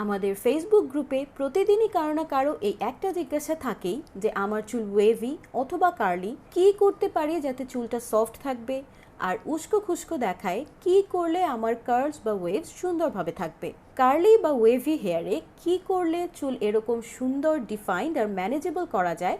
আমাদের ফেসবুক গ্রুপে প্রতিদিনই কারো না কারো এই একটা জিজ্ঞাসা থাকেই যে আমার চুল ওয়েভি অথবা কার্লি, কি করতে পারি যাতে চুলটা সফট থাকবে আর উস্কো খুস্কো দেখায়, কি করলে আমার কার্লস বা ওয়েভস সুন্দরভাবে থাকবে। কার্লি বা ওয়েভি হেয়ারে কি করলে চুল এরকম সুন্দর, ডিফাইন্ড আর ম্যানেজেবল করা যায়,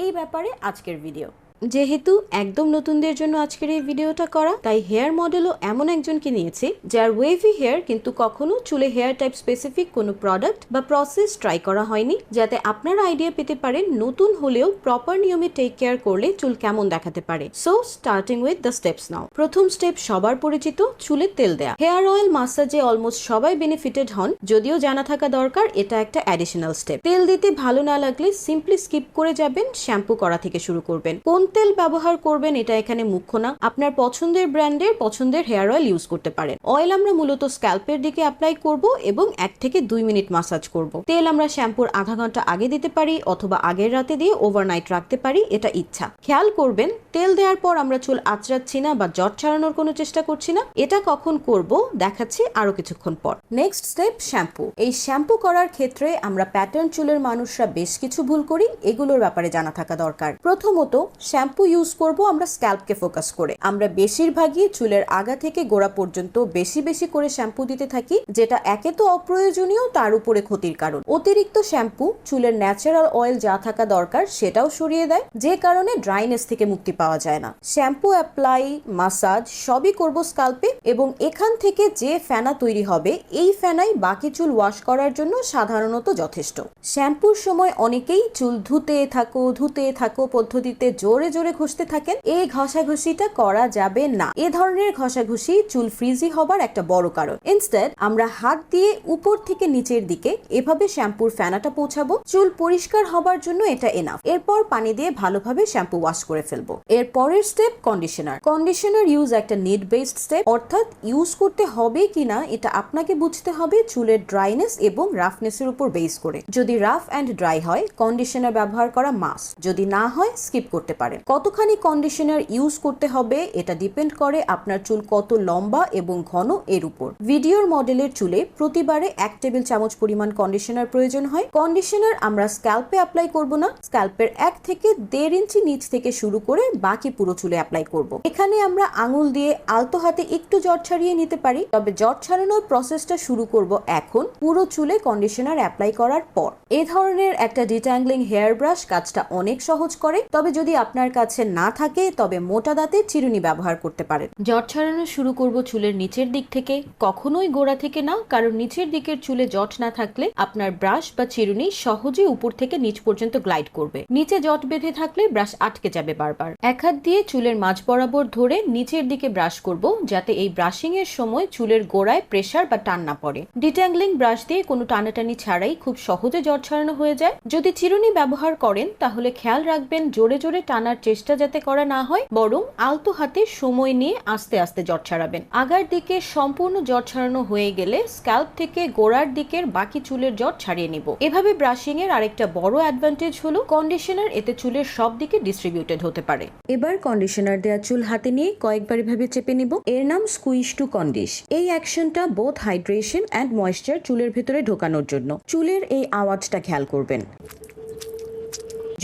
এই ব্যাপারে আজকের ভিডিও। যেহেতু একদম নতুনদের জন্য আজকের এই ভিডিওটা করা, তাই হেয়ার মডেলও এমন একজনকে নিয়েছি যার ওয়েভি হেয়ার কিন্তু কখনো চুলে হেয়ার টাইপ স্পেসিফিক কোনো প্রোডাক্ট বা প্রসেস ট্রাই করা হয়নি, যাতে আপনারা আইডিয়া পেতে পারেন নতুন হলেও প্রপার নিয়মে টেক কেয়ার করলে চুল কেমন দেখাতে পারে। So starting with the steps now. প্রথম স্টেপ সবার পরিচিত, চুলে তেল দেয়া। হেয়ার অয়েল মাসাজে অলমোস্ট সবাই বেনিফিটেড হন, যদিও জানা থাকা দরকার এটা একটা অ্যাডিশনাল স্টেপ। তেল দিতে ভালো না লাগলে সিম্পলি স্কিপ করে যাবেন, শ্যাম্পু করা থেকে শুরু করবেন। কোন তেল ব্যবহার করবেন এটা এখানে মুখ্য না, আপনার পছন্দের ব্র্যান্ডের পছন্দের হেয়ার অয়েল ইউজ করতে পারেন। অয়েল আমরা মূলত স্ক্যাল্পের দিকে অ্যাপ্লাই করব এবং 1 থেকে 2 মিনিট মাসাজ করব। তেল আমরা শ্যাম্পুর আধা ঘন্টা আগে দিতে পারি অথবা আগের রাতে দিয়ে ওভারনাইট রাখতে পারি, এটা ইচ্ছা। খেয়াল করবেন তেল দেওয়ার পর আমরা চুল আঁচড়াচ্ছি না বা জট ছাড়ানোর কোনো চেষ্টা করছি না, এটা কখন করব দেখাচ্ছি আরো কিছুক্ষণ পর। Next step, shampoo. এই শ্যাম্পু করার ক্ষেত্রে আমরা প্যাটার্ন চুলের মানুষরা বেশ কিছু ভুল করি, এগুলোর ব্যাপারে জানা থাকা দরকার। প্রথমত, শ্যাম্পু ইউজ করব আমরা স্ক্যাল্পকে ফোকাস করে। আমরা বেশিরভাগই চুলের আগা থেকে গোড়া পর্যন্ত বেশি বেশি করে শ্যাম্পু দিতে থাকি, যেটা একে তো অপ্রয়োজনীয়, তার উপরে ক্ষতির কারণ। অতিরিক্ত শ্যাম্পু চুলের ন্যাচারাল অয়েল যা থাকা দরকার সেটাও সরিয়ে দেয়, যে কারণে ড্রাইনেস থেকে মুক্তি পাওয়া যায় না। শ্যাম্পু অ্যাপ্লাই, মাসাজ সবই করব স্ক্যাল্পে, এবং এখান থেকে যে ফেনা তৈরি হবে এই ফেনাই বাকি চুল ওয়াশ করার জন্য সাধারণত যথেষ্ট। শ্যাম্পুর সময় অনেকেই চুল ধুতে থাকো পদ্ধতিতে জোরে জোরে ঘষতে থাকেন। এই ঘষাঘষিটা করা যাবে না। এ ধরনের ঘষাঘষি চুল ফ্রিজি হবার একটা বড় কারণ। ইনস্টেড আমরা হাত দিয়ে উপর থেকে নিচের দিকে এভাবে শ্যাম্পুর ফেনাটা পৌঁছাবো। চুল পরিষ্কার হবার জন্য এটা এনাফ। এরপর পানি দিয়ে ভালোভাবে শ্যাম্পু ওয়াশ করে ফেলবো। এর পরের স্টেপ, কন্ডিশনার। কন্ডিশনার ইউজ একটা নিড বেসড স্টেপ, অর্থাৎ ইউজ করতে হবে কিনা এটা আপনাকে বুঝতে হবে চুলের ড্রাইনেস এবং রাফনেসের উপর বেস করে। যদি রাফ অ্যান্ড ড্রাই হয় কন্ডিশনার ব্যবহার করা মাস্ট, যদি না হয় স্কিপ করতে পারেন। কতখানি কন্ডিশনার ইউজ করতে হবে এটা ডিপেন্ড করে আপনার চুল কত লম্বা এবং ঘন এর উপর। ভিডিওর মডেলের চুলে প্রতিবারে 1 টেবিল চামচ পরিমাণ কন্ডিশনার প্রয়োজন হয়। কন্ডিশনার আমরা স্ক্যাল্পে অ্যাপ্লাই করব না, স্ক্যাল্পের 1 থেকে 1.5 ইঞ্চি নিচ থেকে শুরু করে বাকি পুরো চুলে অ্যাপ্লাই করব। এখানে আমরা আঙুল দিয়ে আলতো হাতে একটু জট ছাড়িয়ে নিতে পারি, তবে জট ছাড়ানোর প্রসেসটা শুরু করব এখন পুরো চুলে কন্ডিশনার অ্যাপ্লাই করার পর। এই ধরনের একটা ডিট্যাঙ্গলিং হেয়ার ব্রাশ কাজটা অনেক সহজ করে, তবে যদি আপনার কাছে না থাকে তবে মোটা দাঁতের চিরুনি ব্যবহার করতে পারেন। জট ছাড়ানো শুরু করব চুলের নিচের দিক থেকে, কখনোই গোড়া থেকে না, কারণ নিচের দিকের চুলে জট না থাকলে আপনার ব্রাশ বা চিরুনি সহজে উপর থেকে নিচ পর্যন্ত গ্লাইড করবে। নিচে জট বেঁধে থাকলে ব্রাশ আটকে যাবে বারবার। এক হাত দিয়ে চুলের মাঝ বরাবর ধরে নিচের দিকে ব্রাশ করব, যাতে এই ব্রাশিং এর সময় চুলের গোড়ায় প্রেসার বা টান না পড়ে। ডিট্যাঙ্গলিং ব্রাশ দিয়ে কোনো টানাটানি ছাড়াই খুব সহজে জট ছাড়ানো হয়ে যায়। যদি চিরুনি ব্যবহার করেন তাহলে খেয়াল রাখবেন জোরে জোরে টানার চেষ্টা যাতে করা না হয়, বরং আলতো হাতে সময় নিয়ে আস্তে আস্তে জট ছাড়াবেন। আগার দিকে সম্পূর্ণ জট ছাড়ানো হয়ে গেলে স্ক্যাল্প থেকে গোড়ার দিকের বাকি চুলের জট ছাড়িয়ে নিব। এভাবে ব্রাশিং এর আরেকটা বড় অ্যাডভান্টেজ হলো কন্ডিশনার এতে চুলের সব দিকে ডিস্ট্রিবিউটেড হতে পারে। এবার কন্ডিশনার দেওয়া চুল হাতে নিয়ে কয়েকবার এভাবে চেপে নিব। এর নাম স্কুইজ টু কন্ডিশ। এই অ্যাকশনটা বোথ হাইড্রেশন এন্ড ময়েশ্চার চুলের ভেতরে ঢোকানোর জন্য। চুলের এই আওয়াজটা খেয়াল করবেন।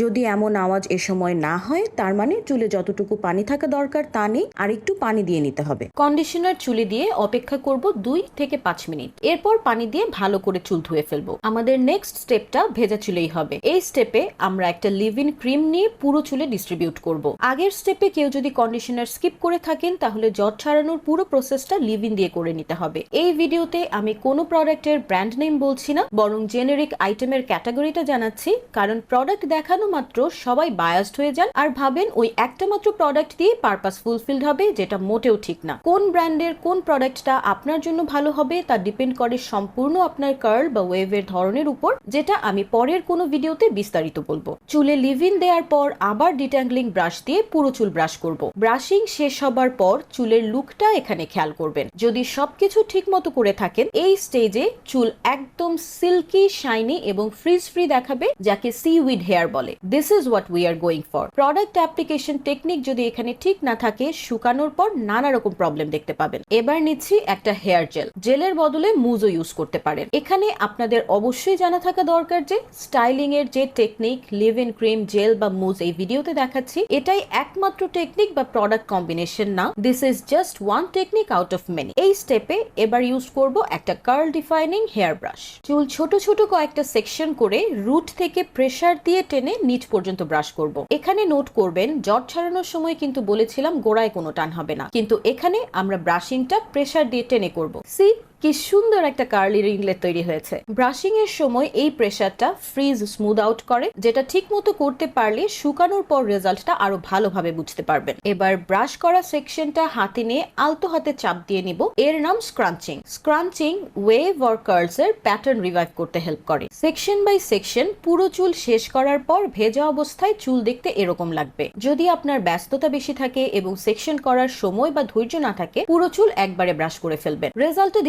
যদি এমন আওয়াজ এ সময় না হয় তার মানে চুলে যতটুকু পানি থাকা দরকার তা নেই, আর একটু পানি দিয়ে নিতে হবে। কন্ডিশনার চুলে দিয়ে অপেক্ষা করব 2 থেকে 5 মিনিট। এরপর পানি দিয়ে ভালো করে চুল ধুয়ে ফেলবো। আমাদের নেক্সট স্টেপটা ভেজা চুলেই হবে। এই স্টেপে আমরা একটা লিভ ইন ক্রিম নিয়ে পুরো চুলে ডিস্ট্রিবিউট করব। আগের স্টেপে কেউ যদি কন্ডিশনার স্কিপ করে থাকেন তাহলে জট ছাড়ানোর পুরো প্রসেসটা লিভ ইন দিয়ে করে নিতে হবে। এই ভিডিওতে আমি কোনো প্রোডাক্টের ব্র্যান্ড নেম বলছি না, বরং জেনেরিক আইটেমের ক্যাটাগরিটা জানাচ্ছি, কারণ প্রোডাক্ট দেখানো মাত্র সবাই বায়াসড হয়ে যান আর ভাবেন ওই একটা মাত্র প্রোডাক্ট দিয়ে পারপাস ফুলফিলড হবে, যেটা মোটেও ঠিক না। কোন ব্র্যান্ডের কোন প্রোডাক্টটা আপনার জন্য ভালো হবে তা ডিপেন্ড করে সম্পূর্ণ আপনার কার্ল বা ওয়েভের ধরনের উপর, যেটা আমি পরের কোনো ভিডিওতে বিস্তারিত বলবো। চুলে লিভ ইন দেওয়ার পর আবার ডিট্যাঙ্গলিং ব্রাশ দিয়ে পুরো চুল ব্রাশ করব। ব্রাশিং শেষ হবার পর চুলের লুকটা এখানে খেয়াল করবেন। যদি সবকিছু ঠিক মতো করে থাকেন এই স্টেজে চুল একদম সিল্কি, শাইনি এবং ফ্রিজ ফ্রি দেখাবে, যাকে সিউইড হেয়ার বলে। This is what we are going for. Product application technique যদি এখানে ঠিক না থাকে, শুকানোর পর নানা রকম প্রবলেম দেখতে পাবেন। এবার নিচ্ছি একটা হেয়ার জেল। জেলের বদলে মুজও ইউজ করতে পারেন। এখানে আপনাদের অবশ্যই জানা থাকা দরকার যে স্টাইলিং এর যে technique leave in cream, gel বা মুজ এই ভিডিওতে দেখাচ্ছি, এটাই একমাত্র টেকনিক বা প্রোডাক্ট কম্বিনেশন না। This is just one technique out of many. এই স্টেপে এবার ইউজ করব একটা কার্ল ডিফাইনিং হেয়ার ব্রাশ। চুল ছোট ছোট কয়েকটা সেকশন করে রুট থেকে প্রেসার দিয়ে টেনে নিচ পর্যন্ত ব্রাশ করব। এখানে নোট করবেন, জট ছাড়ানোর সময় কিন্তু বলেছিলাম গোড়ায় কোনো টান হবে না, কিন্তু এখানে আমরা ব্রাশিংটা প্রেসার দিয়ে টেনে করব। সি কি সুন্দর একটা কার্লি রিংলেট তৈরি হয়েছে। ব্রাশিং এর সময় এই প্রেসারটা ফ্রিজ স্মুথ আউট করে, যেটা ঠিক মতো করতে পারলে শুকানোর পর রেজাল্টটা আরো ভালোভাবে বুঝতে পারবেন। এবার ব্রাশ করা সেকশনটা হাতে নিয়ে আলতো হাতে চাপ দিয়ে নিব। এর নাম স্ক্রাঞ্চিং। স্ক্রাঞ্চিং ওয়েভ অর কার্লস এর প্যাটার্ন রিভাইভ করতে হেল্প করে। সেকশন বাই সেকশন পুরো চুল শেষ করার পর ভেজা অবস্থায় চুল দেখতে এরকম লাগবে। যদি আপনার ব্যস্ততা বেশি থাকে এবং সেকশন করার সময় বা ধৈর্য না থাকে, পুরো চুল একবারে ব্রাশ করে ফেলবেন। রেজাল্টে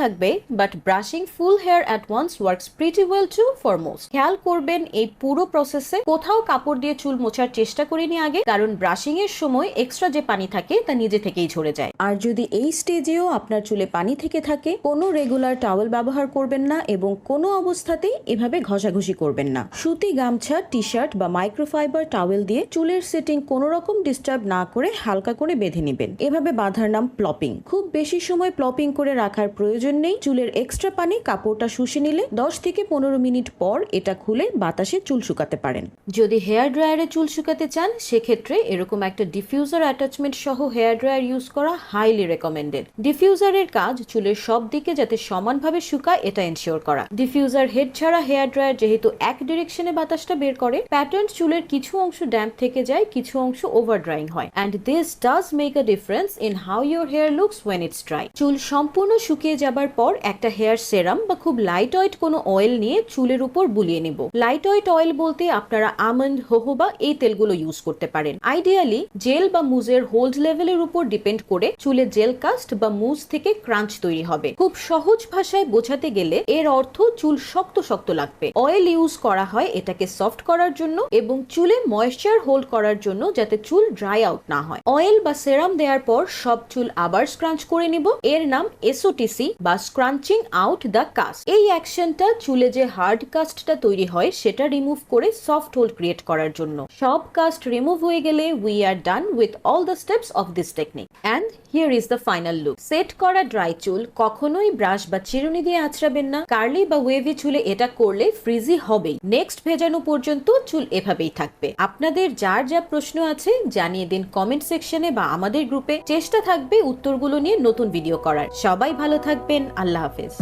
থাকবে, but brushing full hair at once works pretty well too for most. খেয়াল করবেন এই পুরো প্রসেসে কোথাও কাপড় দিয়ে চুল মোছার চেষ্টা করিনি আগে, কারণ ব্রাশিং এর সময় এক্সট্রা যে পানি থাকে তা নিজে থেকেই ঝরে যায়। আর যদি এই স্টেজেও আপনার চুলে পানি থেকে থাকে, কোনো রেগুলার টাওয়েল ব্যবহার করবেন না এবং কোনো অবস্থাতেই এভাবে ঘষাঘষি করবেন না। সুতি গামছা, টি শার্ট বা মাইক্রোফাইবার টাওয়েল দিয়ে চুলের সেটিং কোনো রকম ডিস্টার্ব না করে হালকা করে বেঁধে নেবেন। এভাবে বাঁধার নাম প্লপিং। খুব বেশি সময় প্লপিং করে রাখার প্রয়োজন নেই। চুলের এক্সট্রা পানি কাপড়টা শুষে নিলে 10 থেকে 15 মিনিট পর এটা খুলে বাতাসে চুল শুকাতে পারেন। যদি হেয়ার ড্রায়ারে চুল শুকাতে চান, সেক্ষেত্রে এরকম একটা ডিফিউজার অ্যাটাচমেন্ট সহ হেয়ার ড্রায়ার ইউজ করা হাইলি রেকমেন্ডেড। ডিফিউজারের কাজ চুলের সব দিকে যাতে সমানভাবে শুকায় এটা এনশিওর করা। ডিফিউজার হেড ছাড়া হেয়ার ড্রায়ার যেহেতু এক ডিরেকশনে বাতাসটা বের করে, প্যাটার্ন চুলের কিছু অংশ ড্যাম্প থেকে যায়, কিছু অংশ ওভার ড্রাইং হয়, and this does make a difference in how your hair looks when it's dry. চুল সম্পূর্ণ শুকিয়ে যাবার পর একটা হেয়ার সেরাম বা খুব লাইট ওয়েট কোনো অয়েল নিয়ে চুলের উপর বুলিয়ে নেব। লাইট ওয়েট অয়েল বলতে আপনারা আমন্ড, হোহোবা এই তেলগুলো ইউজ করতে পারেন। আইডিয়ালি জেল বা মুজের হোল্ড লেভেলের উপর ডিপেন্ড করে চুলে জেল কাস্ট বা মুজ থেকে ক্রাঞ্চ তৈরি হবে। খুব সহজ ভাষায় বোঝাতে গেলে এর অর্থ চুল শক্ত শক্ত লাগবে। অয়েল ইউজ করা হয় এটাকে সফট করার জন্য এবং চুলে ময়েশ্চার হোল্ড করার জন্য, যাতে চুল ড্রাই আউট না হয়। অয়েল বা সেরাম দেওয়ার পর সব চুল আবার স্ক্রাঞ্চ করে নিব। এর নাম এসওটিসি বা স্ক্রাঞ্চিং আউট দ্য কাস্ট। এই অ্যাকশনটা চুলে যে হার্ড কাস্টটা তৈরি হয় সেটা রিমুভ করে সফট হোল্ড ক্রিয়েট করার জন্য। সব কাস্ট রিমুভ হয়ে গেলে we are done with all the steps of this technique and here is the final look. Set করা ড্রাই চুল কখনোই ব্রাশ বা চিরুনি দিয়ে আঁচড়াবেন না। কার্লি বা ওয়েভি চুলে এটা করলে ফ্রিজি হবেই। নেক্সট ভেজানো পর্যন্ত চুল এভাবেই থাকবে। আপনাদের যার যা প্রশ্ন আছে জানিয়ে দিন কমেন্ট সেকশনে বা আমাদের গ্রুপে। চেষ্টা থাকবে উত্তরগুলো নিয়ে নতুন ভিডিও করার। সবাই ভালো থাকবেন। আল্লাহ হাফেজ।